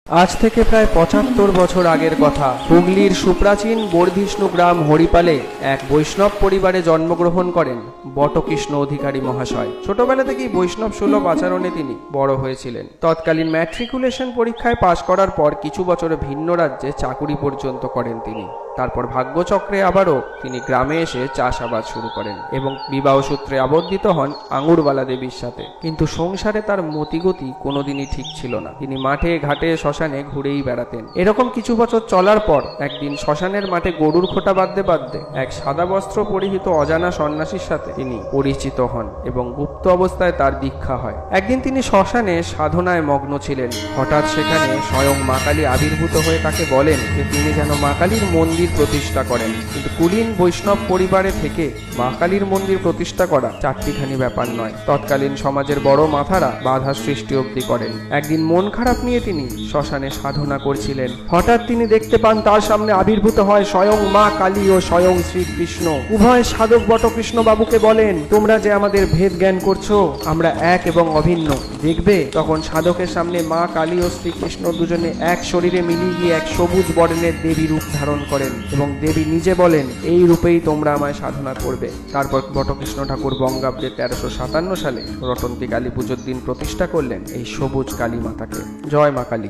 আজ থেকে প্রায় ৭৫ বছর আগের কথা। হুগলির সুপ্রাচীন বর্ধিষ্ণু গ্রাম হরিপালে এক বৈষ্ণব পরিবারে জন্মগ্রহণ করেন বটকৃষ্ণ অধিকারী মহাশয়। ছোটবেলা থেকেই বৈষ্ণব সুলভ আচরণে তিনি বড় হয়েছিলেন। তৎকালীন ম্যাট্রিকুলেশন পরীক্ষায় পাশ করার পর কিছু বছর ভিন্ন রাজ্যে চাকুরি পর্যন্ত করেন তিনি। তারপর ভাগ্যচক্রে আবারও তিনি গ্রামে এসে চাষাবাদ শুরু করেন এবং বিবাহ সূত্রে আবদ্ধিত হন আঙুরবালা দেবীর সাথে। কিন্তু সংসারে তার মতিগতি কোনোদিনই ঠিক ছিল না। তিনি মাঠে ঘাটে শ্মশানে ঘুরেই বেড়াতেন। এরকম কিছু বছর চলার পর একদিন শ্মশানের মাঠে গরুর খোঁটা বাঁধতে বাঁধতে এক সাদা বস্ত্র পরিহিত অজানা সন্ন্যাসীর সাথে তিনি পরিচিত হন এবং গুপ্ত অবস্থায় তার দীক্ষা হয়। একদিন তিনি শ্মশানে সাধনায় মগ্ন ছিলেন। হঠাৎ সেখানে স্বয়ং মা কালী আবির্ভূত হয়ে তাকে বলেন যে তিনি যেন মা কালীর মন্দির প্রতিষ্ঠা করেন। কিন্তু কুলীন বৈষ্ণব পরিবারে থেকে মা কালীর মন্দির প্রতিষ্ঠা করা চারটিখানি ব্যাপার নয়। তৎকালীন সমাজের বড় মাথারা বাধা সৃষ্টি অবধি করেন। একদিন মন খারাপ নিয়ে তিনি শ্মশানে সাধনা করছিলেন। হঠাৎ তিনি দেখতে পান তার সামনে আবির্ভূত হয় স্বয়ং মা কালী ও স্বয়ং শ্রীকৃষ্ণ। উভয় সাধক বটকৃষ্ণ বাবুকে বলেন, তোমরা যে আমাদের ভেদ জ্ঞান করছো, আমরা এক এবং অভিন্ন, দেখবে? তখন সাধকের সামনে মা কালী ও শ্রীকৃষ্ণ দুজনে এক শরীরে মিলিয়ে গিয়ে এক সবুজ বর্ণের দেবী রূপ ধারণ করেন এবং দেবী নিজে বলেন, এই রূপেই তোমরা আমায় সাধনা করবে। তারপর বটকৃষ্ণ ঠাকুর বঙ্গাব্দে 1357 সালে রটন্তী কালী পুজোর দিন প্রতিষ্ঠা করলেন এই সবুজ কালী মাতাকে। জয় মা কালী।